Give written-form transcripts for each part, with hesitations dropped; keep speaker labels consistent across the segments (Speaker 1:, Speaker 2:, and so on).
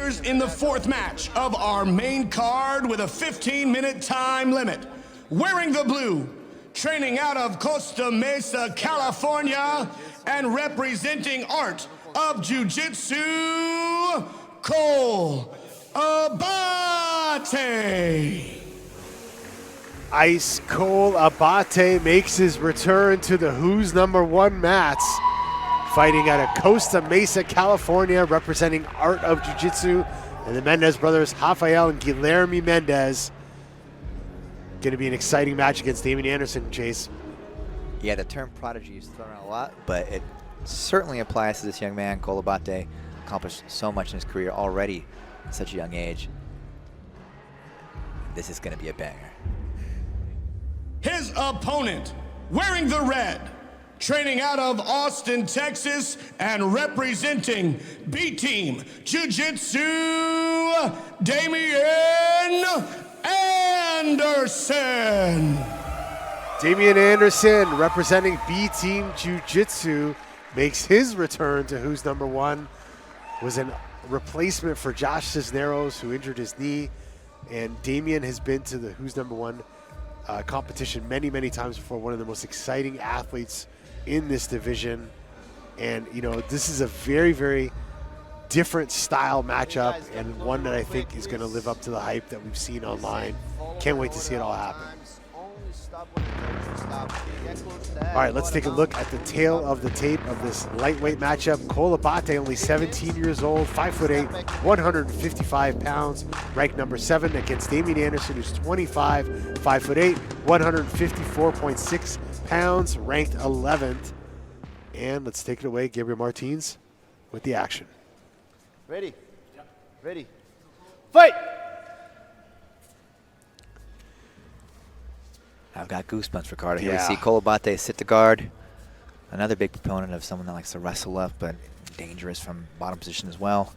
Speaker 1: In the fourth match of our main card with a 15-minute time limit, wearing the blue, training out of Costa Mesa, California, and representing Art of Jiu-Jitsu, Cole Abate.
Speaker 2: Ice Cole Abate makes his return to the Who's Number One mats, fighting out of Costa Mesa, California, representing Art of Jiu-Jitsu, and the Mendez brothers, Rafael and Guilherme Mendez. Going to be an exciting match against Damien Anderson, Chase.
Speaker 3: Yeah, the term prodigy is thrown around a lot, but it certainly applies to this young man. Cole Abate accomplished so much in his career already at such a young age. This is going to be a banger.
Speaker 1: His opponent, wearing the red, training out of Austin, Texas, and representing B-Team Jiu-Jitsu, Damien Anderson.
Speaker 2: Damien Anderson, representing B-Team Jiu-Jitsu, makes his return to Who's Number One. Was a replacement for Josh Cisneros, who injured his knee. And Damien has been to the Who's Number One competition many, many times before. One of the most exciting athletes in this division. And, you know, this is a very, very different style matchup, and one that I think is going to live up to the hype that we've seen online. Can't wait to see it all happen. All right, let's take a look at the tail of the tape of this lightweight matchup. Cole Abate, only 17 years old, 5'8", 155 pounds, ranked number 7 against Damien Anderson, who's 25, 5'8", 154.6 pounds, ranked 11th. And let's take it away, Gabriel Martins, with the action.
Speaker 4: Ready? Yep. Ready. Fight!
Speaker 3: I've got goosebumps, Ricardo. Here we see Cole Abate sit to guard. Another big proponent of someone that likes to wrestle up, but dangerous from bottom position as well.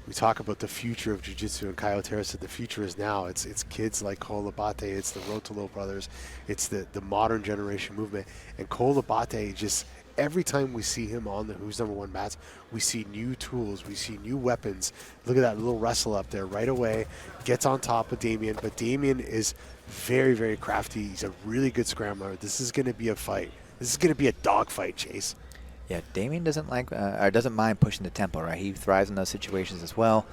Speaker 2: We talk about the future of jiu-jitsu, and Kyle Terra said the future is now. It's kids like Cole Abate, it's the Rotolo brothers, it's the modern generation movement. And Cole Abate, just every time we see him on the Who's Number One mats, we see new tools, we see new weapons. Look at that little wrestle up there right away. Gets on top of Damien, but Damien is very, very crafty. He's a really good scrambler. This is going to be a fight. This is going to be a dog fight, Chase.
Speaker 3: Yeah, Damien doesn't like or doesn't mind pushing the tempo, right? He thrives in those situations as well.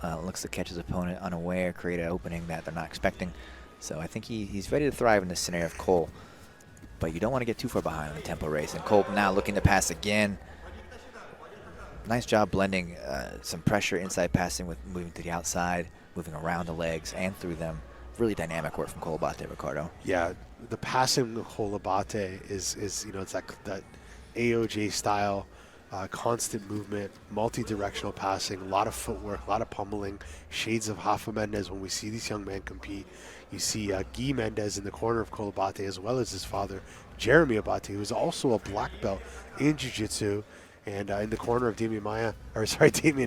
Speaker 3: Looks to catch his opponent unaware, create an opening that they're not expecting. So I think he's ready to thrive in this scenario of Cole. But you don't want to get too far behind on the tempo race. And Cole now looking to pass again. Nice job blending some pressure inside passing with moving to the outside, moving around the legs and through them. Really dynamic work from Cole Abate, Ricardo.
Speaker 2: Yeah, the passing of Cole Abate is you know, it's that AOJ style, constant movement, multi-directional passing, a lot of footwork, a lot of pummeling, shades of Rafa Mendez when we see these young men compete. You see Guy Mendez in the corner of Cole Abate, as well as his father, Jeremy Abate, who is also a black belt in jiu-jitsu, and in the corner of Damien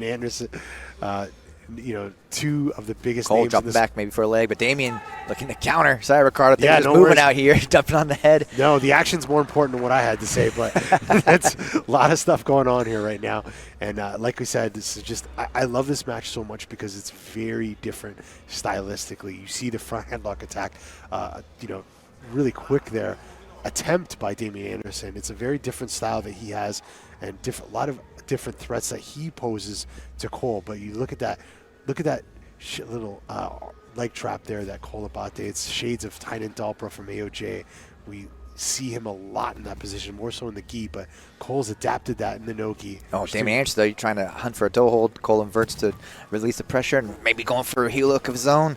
Speaker 2: Anderson. You know, two of the biggest
Speaker 3: Cole
Speaker 2: names.
Speaker 3: dropping back maybe for a leg, but Damien looking to counter. Sorry, Ricardo. Things
Speaker 2: no
Speaker 3: moving
Speaker 2: worries.
Speaker 3: out here, jumping on the head.
Speaker 2: No, the action's more important than what I had to say, but that's a lot of stuff going on here right now. And like we said, this is just, I love this match so much because it's very different stylistically. You see the front headlock attack, you know, really quick there, attempt by Damien Anderson. It's a very different style that he has, and a lot of different threats that he poses to Cole. But you look at that little leg trap there that Cole Abate. It's shades of Tynan Dalpra from AOJ. We see him a lot in that position, more so in the gi, but Cole's adapted that in the no-gi.
Speaker 3: Oh, Damien Anderson, though, you're trying to hunt for a toe hold. Cole inverts to release the pressure and maybe going for a heel hook of his own.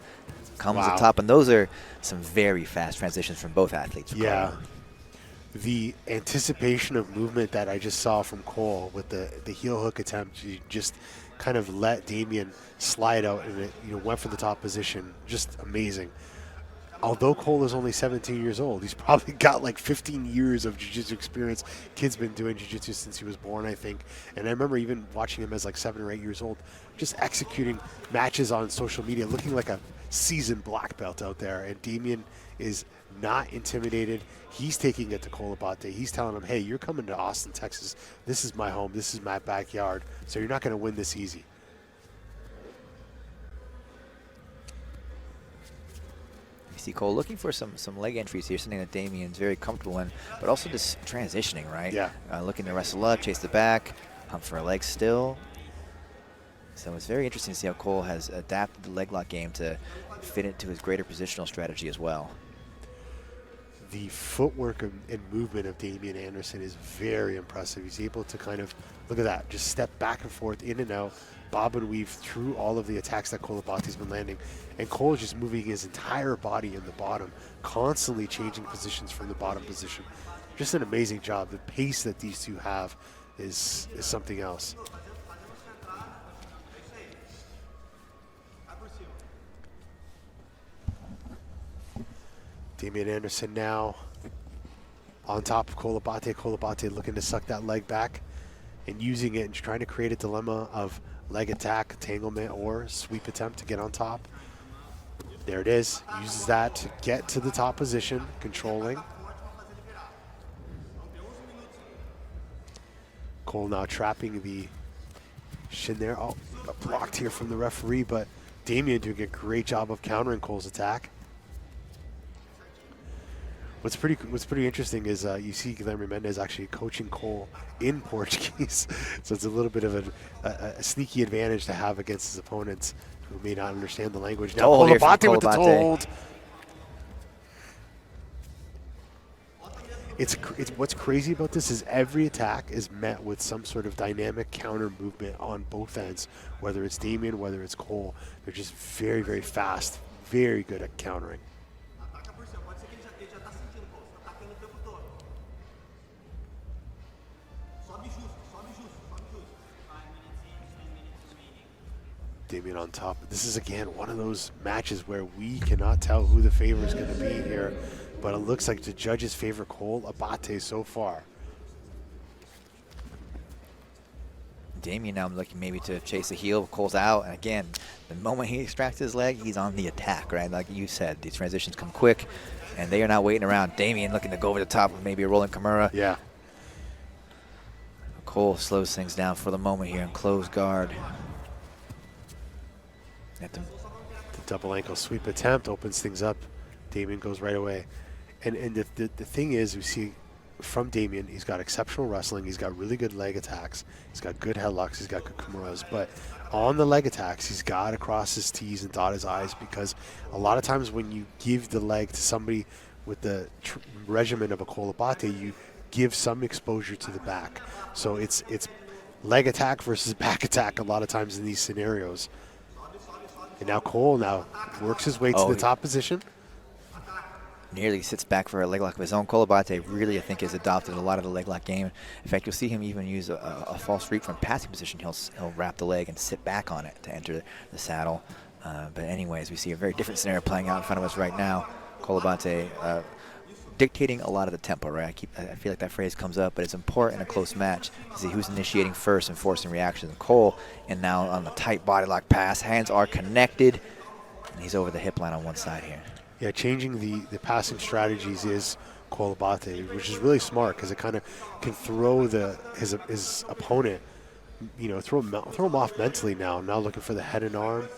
Speaker 3: Comes on top, and those are some very fast transitions from both athletes.
Speaker 2: Yeah. The anticipation of movement that I just saw from Cole with the heel hook attempt, you just kind of let Damien slide out, and it, you know, went for the top position. Just amazing. Although Cole is only 17 years old, he's probably got like 15 years of jiu-jitsu experience. Kid's been doing jiu-jitsu since he was born, I think. And I remember even watching him as like 7 or 8 years old, just executing matches on social media, looking like a seasoned black belt out there. And Damien is not intimidated. He's taking it to Cole Abate. He's telling him, hey, you're coming to Austin, Texas. This is my home. This is my backyard. So you're not going to win this easy.
Speaker 3: see Cole looking for some leg entries here, something that Damien's very comfortable in, but also just transitioning, right?
Speaker 2: Yeah.
Speaker 3: Looking to wrestle up, chase the back, hunt for a leg still. So it's very interesting to see how Cole has adapted the leg lock game to fit into his greater positional strategy as well.
Speaker 2: The footwork and movement of Damien Anderson is very impressive. He's able to kind of, look at that, just step back and forth, in and out, bob and weave through all of the attacks that Cole Abate's been landing. And Cole is just moving his entire body in the bottom, constantly changing positions from the bottom position. Just an amazing job. The pace that these two have is something else. Damien Anderson now on top of Cole Abate. Cole Abate looking to suck that leg back and using it and trying to create a dilemma of leg attack, entanglement, or sweep attempt to get on top. There it is. Uses that to get to the top position, controlling. Cole now trapping the shin there. Oh, blocked here from the referee, but Damien doing a great job of countering Cole's attack. What's pretty interesting is you see Guilherme Mendes actually coaching Cole in Portuguese, so it's a little bit of a sneaky advantage to have against his opponents who may not understand the language. Now Cole Abate with the toe hold. It's what's crazy about this is every attack is met with some sort of dynamic counter movement on both ends, whether it's Damien, whether it's Cole. They're just very, very fast, very good at countering. Damien on top. This is, again, one of those matches where we cannot tell who the favor is going to be here, but it looks like the judges favor Cole Abate so far.
Speaker 3: Damien now looking maybe to chase the heel. Cole's out, and again, the moment he extracts his leg, he's on the attack, right? Like you said, these transitions come quick, and they are not waiting around. Damien looking to go over the top with maybe a rolling Kimura.
Speaker 2: Yeah.
Speaker 3: Cole slows things down for the moment here and closed guard.
Speaker 2: The double ankle sweep attempt opens things up. Damien goes right away. And the thing is, we see from Damien, he's got exceptional wrestling. He's got really good leg attacks. He's got good headlocks. He's got good Kimuras. But on the leg attacks, he's got to cross his T's and dot his I's, because a lot of times when you give the leg to somebody with the regimen of a Cole Abate, you give some exposure to the back. So it's leg attack versus back attack a lot of times in these scenarios. And now Cole works his way to the top position.
Speaker 3: Nearly sits back for a leg lock of his own. Cole Abate really, I think, has adopted a lot of the leg lock game. In fact, you'll see him even use a false sweep from passing position. He'll wrap the leg and sit back on it to enter the saddle. But anyways, we see a very different scenario playing out in front of us right now. Cole Abate dictating a lot of the tempo, right? I feel like that phrase comes up, but it's important in a close match to see who's initiating first and forcing reactions. Cole, and now on the tight body lock pass, hands are connected, and he's over the hip line on one side here.
Speaker 2: Yeah, changing the passing strategies is Cole Abate, which is really smart because it kind of can throw his opponent, throw him off mentally now. Now looking for the head and arm,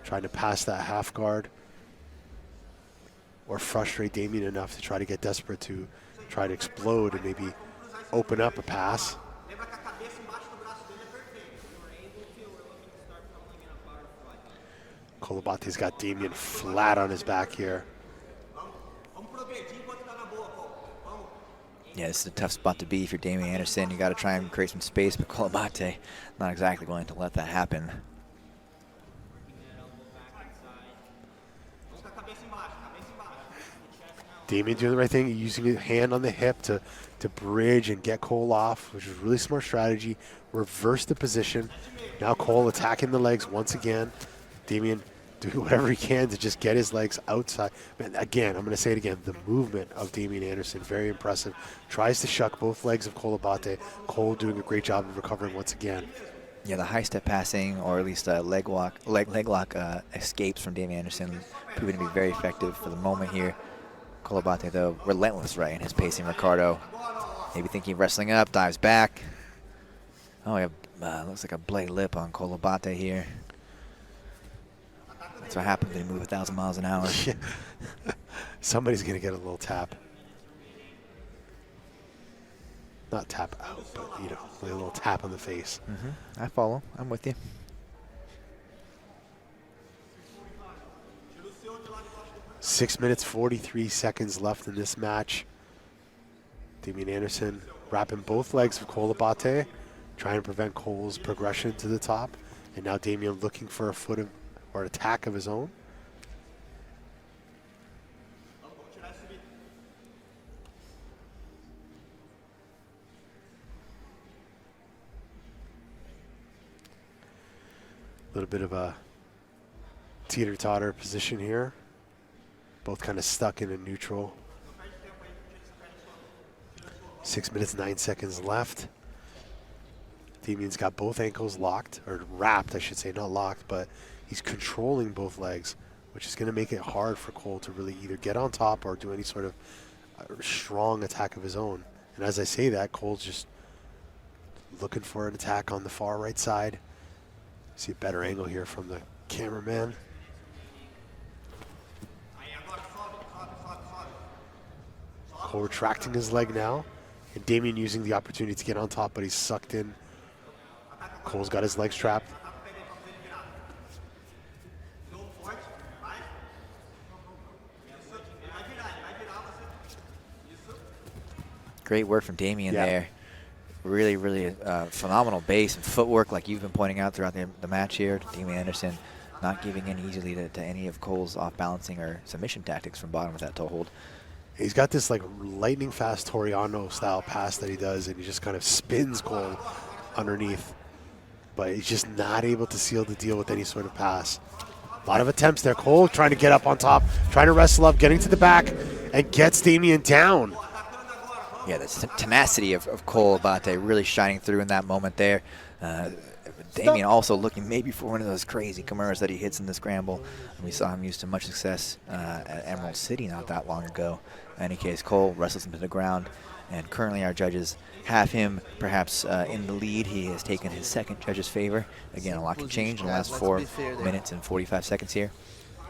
Speaker 2: trying to pass that half guard, or frustrate Damien enough to try to get desperate to try to explode and maybe open up a pass. Cole Abate's got Damien flat on his back here.
Speaker 3: Yeah, this is a tough spot to be if you're Damien Anderson. You got to try and create some space, but Cole Abate not exactly willing to let that happen.
Speaker 2: Damien doing the right thing, using his hand on the hip to bridge and get Cole off, which is a really smart strategy. Reverse the position. Now Cole attacking the legs once again. Damien doing whatever he can to just get his legs outside. Man, again, I'm going to say it again, the movement of Damien Anderson, very impressive. Tries to shuck both legs of Cole Abate. Cole doing a great job of recovering once again.
Speaker 3: Yeah, the high step passing, or at least leg lock escapes from Damien Anderson, proving to be very effective for the moment here. Cole Abate, though, relentless, right, in his pacing. Ricardo maybe thinking wrestling up, dives back. Oh, yeah, looks like a blade lip on Cole Abate here. That's what happens when you move 1,000 miles an hour.
Speaker 2: Yeah. Somebody's going to get a little tap. Not tap out, but, you know, a little tap on the face.
Speaker 3: I follow. I'm with you.
Speaker 2: Six minutes, 43 seconds left in this match. Damien Anderson wrapping both legs of Cole Abate, trying to prevent Cole's progression to the top. And now Damien looking for a foot of, or attack of his own. A little bit of a teeter-totter position here. Both kind of stuck in a neutral. 6 minutes, 9 seconds left. Damien's got both ankles locked, or wrapped, I should say, not locked, but he's controlling both legs, which is going to make it hard for Cole to really either get on top or do any sort of strong attack of his own. And as I say that, Cole's just looking for an attack on the far right side. See a better angle here from the cameraman. Cole retracting his leg now, and Damien using the opportunity to get on top, but he's sucked in. Cole's got his legs trapped.
Speaker 3: Great work from Damien there. Really, really phenomenal base and footwork, like you've been pointing out throughout the match here. Damien Anderson not giving in easily to any of Cole's off-balancing or submission tactics from bottom with that toe hold.
Speaker 2: He's got this like lightning fast Toriano style pass that he does, and he just kind of spins Cole underneath. But he's just not able to seal the deal with any sort of pass. A lot of attempts there. Cole trying to get up on top, trying to wrestle up, getting to the back, and gets Damien down.
Speaker 3: Yeah, the tenacity of Cole Abate really shining through in that moment there. Damien also looking maybe for one of those crazy Kimuras that he hits in the scramble. And we saw him use to much success at Emerald City not that long ago. In any case, Cole wrestles him to the ground, and currently our judges have him perhaps in the lead. He has taken his second judge's favor. Again, a lot can change in the last 4 minutes and 45 seconds here.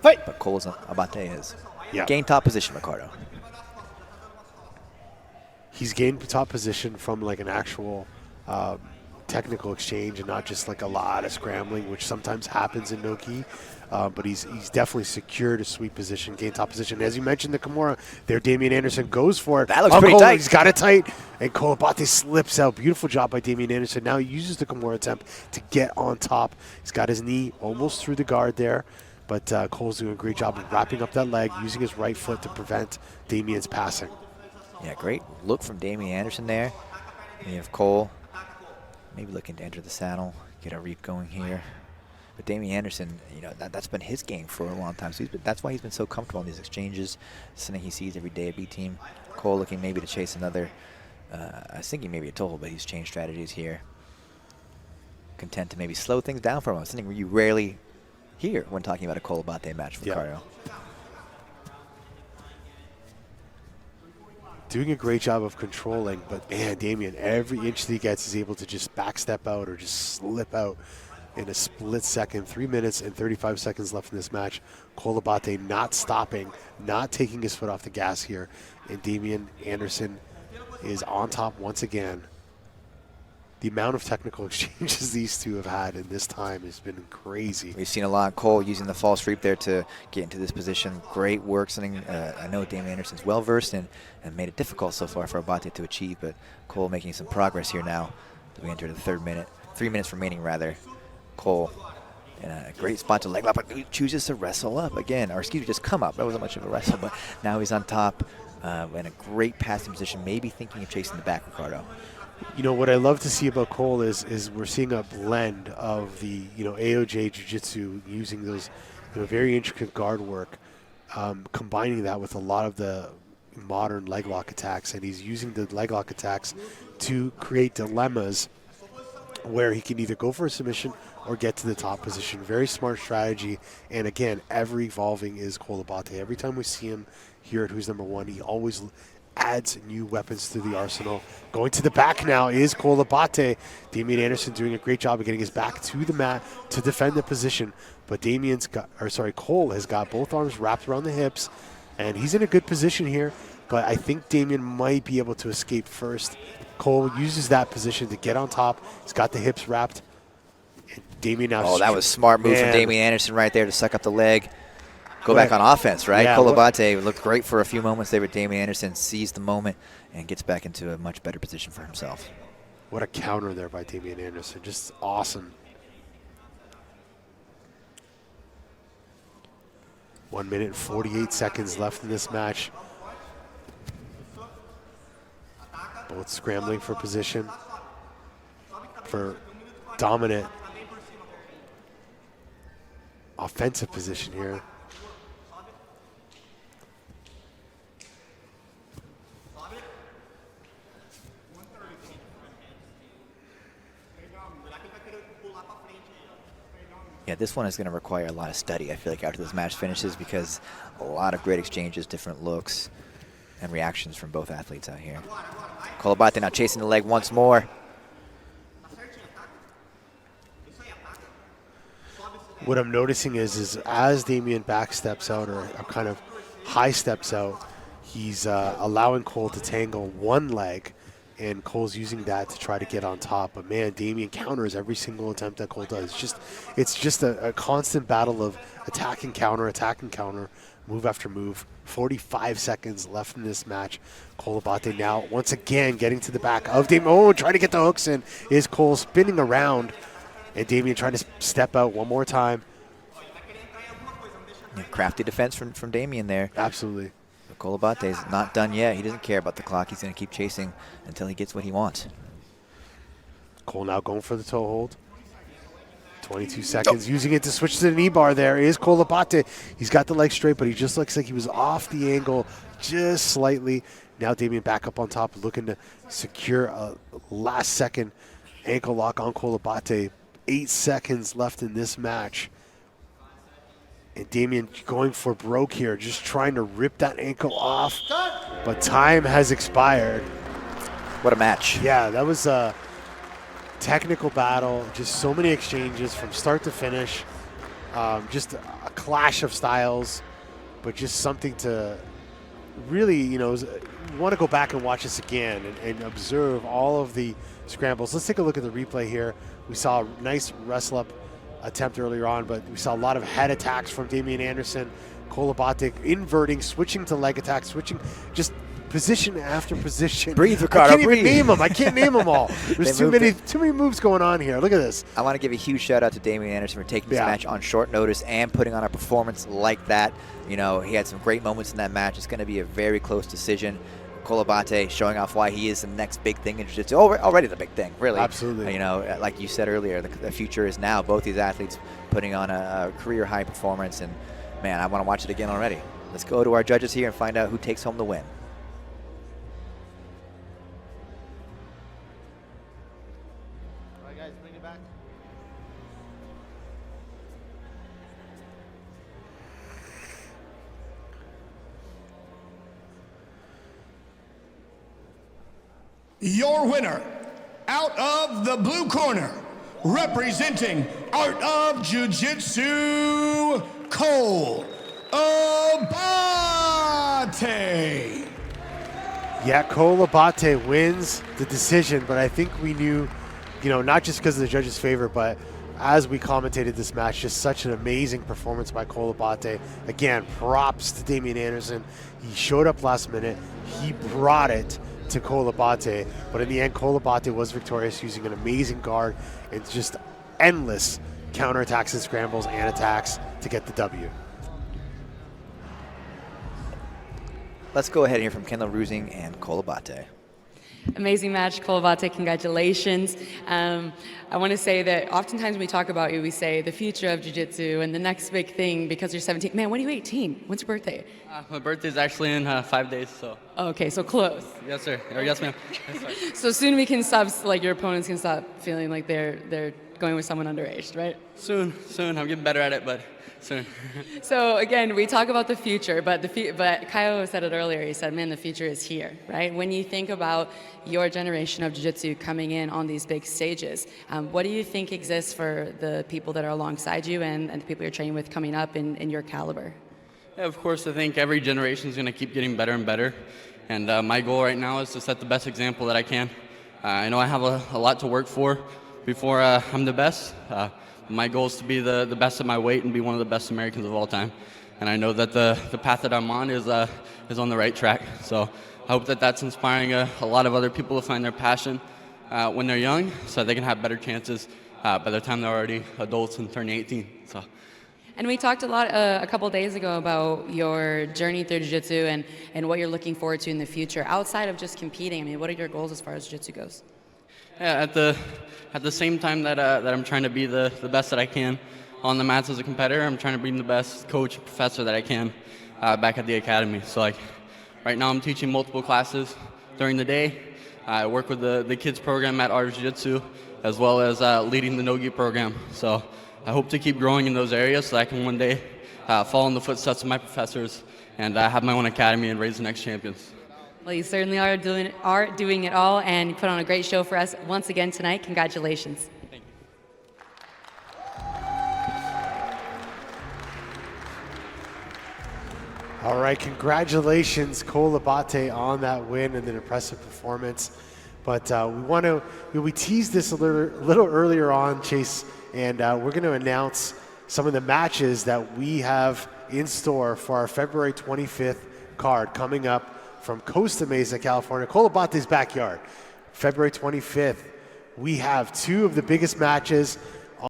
Speaker 4: Fight!
Speaker 3: But Cole Abate has
Speaker 2: Yeah.
Speaker 3: gained top position, Ricardo.
Speaker 2: He's gained top position from like an actual technical exchange and not just like a lot of scrambling, which sometimes happens in no-gi. But he's definitely secured a sweep position, gained top position. As you mentioned, the Kimura there, Damien Anderson goes for it.
Speaker 3: That looks pretty tight.
Speaker 2: He's got it tight, and Cole Abate slips out. Beautiful job by Damien Anderson. Now he uses the Kimura attempt to get on top. He's got his knee almost through the guard there, but Cole's doing a great job of wrapping up that leg, using his right foot to prevent Damien's passing.
Speaker 3: Yeah, great look from Damien Anderson there. And you have Cole maybe looking to enter the saddle, get a reap going here. But Damien Anderson, you know, that's been his game for a long time. So that's why he's been so comfortable in these exchanges. Something he sees every day at B-Team. Cole looking maybe to chase another. I was thinking maybe a toe hold, but he's changed strategies here. Content to maybe slow things down for him. Something you rarely hear when talking about a Cole Abate match for Ricardo.
Speaker 2: Doing a great job of controlling, but man, Damien, every inch that he gets is able to just backstep out or just slip out in a split second. 3 minutes and 35 seconds left in this match. Cole Abate not stopping, not taking his foot off the gas here, and Damien Anderson is on top once again. The amount of technical exchanges these two have had in this time has been crazy.
Speaker 3: We've seen a lot. Cole using the false reap there to get into this position. Great work. Something I know Damien Anderson's well versed in and made it difficult so far for Abate to achieve. But Cole making some progress here now as we enter the third minute. 3 minutes remaining, rather. Cole in a great spot to leg lock, but he chooses to wrestle up again, or excuse me, just come up. That wasn't much of a wrestle, but now he's on top in a great passing position, maybe thinking of chasing the back, Ricardo.
Speaker 2: You know, what I love to see about Cole is we're seeing a blend of the, you know, AOJ Jiu-Jitsu, using those, you know, very intricate guard work, combining that with a lot of the modern leg lock attacks, and he's using the leg lock attacks to create dilemmas where he can either go for a submission or get to the top position. Very smart strategy, and again, ever evolving is Cole Abate. Every time we see him, here at Who's Number One. He always adds new weapons to the arsenal. Going to the back now is Cole Abate. Damien Anderson doing a great job of getting his back to the mat to defend the position. But Cole has got both arms wrapped around the hips, and he's in a good position here. But I think Damien might be able to escape first. Cole uses that position to get on top. He's got the hips wrapped. And Damien now.
Speaker 3: Oh, that was smart move from Damien Anderson right there to suck up the leg. Go back on offense, right?
Speaker 2: Yeah,
Speaker 3: Cole Abate looked great for a few moments there, but Damien Anderson sees the moment and gets back into a much better position for himself.
Speaker 2: What a counter there by Damien Anderson. Just awesome. 1 minute and 48 seconds left in this match. Both scrambling for position, for dominant offensive position here.
Speaker 3: Yeah, this one is going to require a lot of study, I feel like, after this match finishes, because a lot of great exchanges, different looks, and reactions from both athletes out here. Cole Abate now chasing the leg once more.
Speaker 2: What I'm noticing is as Damien back steps out or kind of high steps out, he's allowing Cole to tangle one leg, and Cole's using that to try to get on top. But man, Damien counters every single attempt that Cole does. It's just a constant battle of attack and counter, move after move. 45 seconds left in this match. Cole Abate now once again getting to the back of Damien. Oh, trying to get the hooks in. Is Cole spinning around, and Damien trying to step out one more time.
Speaker 3: Yeah, crafty defense from Damien there.
Speaker 2: Absolutely.
Speaker 3: Cole Abate's not done yet. He doesn't care about the clock. He's going to keep chasing until he gets what he wants.
Speaker 2: Cole now going for the toe hold. 22 seconds, using it to switch to the knee bar. There is Cole Abate. He's got the leg straight, but he just looks like he was off the angle just slightly. Now Damien back up on top, looking to secure a last-second ankle lock on Cole Abate. 8 seconds left in this match. And Damien going for broke here, just trying to rip that ankle off. But time has expired.
Speaker 3: What a match.
Speaker 2: Yeah, that was a technical battle. Just so many exchanges from start to finish. Just a clash of styles, but just something to really, want to go back and watch this again and observe all of the scrambles. Let's take a look at the replay here. We saw a nice wrestle-up attempt earlier on, but we saw a lot of head attacks from Damien Anderson. Cole Abate inverting, switching to leg attacks, switching just position after position.
Speaker 3: Breathe, Ricardo,
Speaker 2: I can't name them all. There's too many moves going on here. Look at this.
Speaker 3: I want to give a huge shout out to Damien Anderson for taking this match on short notice and putting on a performance like that. He had some great moments in that match. It's going to be a very close decision. Cole Abate showing off why he is the next big thing in jiu-jitsu. Already the big thing, really.
Speaker 2: Absolutely.
Speaker 3: Like you said earlier, the future is now. Both these athletes putting on a career-high performance, and, man, I want to watch it again already. Let's go to our judges here and find out who takes home the win.
Speaker 4: All right, guys, bring it back.
Speaker 1: Your winner, out of the blue corner, representing Art of Jiu-Jitsu, Cole Abate.
Speaker 2: Yeah, Cole Abate wins the decision, but I think we knew, not just because of the judges' favor, but as we commentated this match, just such an amazing performance by Cole Abate. Again, props to Damien Anderson. He showed up last minute. He brought it to Cole Abate, but in the end, Cole Abate was victorious using an amazing guard and just endless counterattacks and scrambles and attacks to get the W.
Speaker 3: Let's go ahead and hear from Kendall Rusing and Cole Abate.
Speaker 5: Amazing match, Cole Abate, congratulations. I want to say that oftentimes when we talk about you, we say the future of jiu-jitsu and the next big thing because you're 17. Man, when are you 18? When's your birthday?
Speaker 6: My birthday is actually in 5 days, so.
Speaker 5: Okay, so close.
Speaker 6: Yes, sir. Or yes, ma'am.
Speaker 5: So soon we can stop, your opponents can stop feeling like they're going with someone underage, right?
Speaker 6: Soon. I'm getting better at it, but soon.
Speaker 5: So again, we talk about the future, but but Kyle said it earlier. He said, "Man, the future is here." Right? When you think about your generation of jiu-jitsu coming in on these big stages, what do you think exists for the people that are alongside you and the people you're training with coming up in your caliber?
Speaker 6: Yeah, of course, I think every generation is going to keep getting better and better. And my goal right now is to set the best example that I can. I know I have a lot to work for before I'm the best. My goal is to be the best at my weight and be one of the best Americans of all time. And I know that the path that I'm on is on the right track. So I hope that that's inspiring a lot of other people to find their passion when they're young so that they can have better chances by the time they're already adults and turning 18. So.
Speaker 5: And we talked a lot a couple days ago about your journey through jiu-jitsu and what you're looking forward to in the future. Outside of just competing, I mean, what are your goals as far as jiu-jitsu goes?
Speaker 6: Yeah, at the same time that I'm trying to be the best that I can on the mats as a competitor, I'm trying to be the best coach and professor that I can back at the academy. So like right now I'm teaching multiple classes during the day. I work with the kids program at Art of Jiu-Jitsu as well as leading the no-gi program. So I hope to keep growing in those areas so I can one day follow in the footsteps of my professors and have my own academy and raise the next champions.
Speaker 5: Well, you certainly are doing it all, and you put on a great show for us once again tonight. Congratulations.
Speaker 6: Thank you.
Speaker 2: All right, congratulations, Cole Abate, on that win and an impressive performance. But we teased this a little earlier on, Chase, and we're going to announce some of the matches that we have in store for our February 25th card coming up from Costa Mesa, California, Cole Abate's backyard. February 25th, we have two of the biggest matches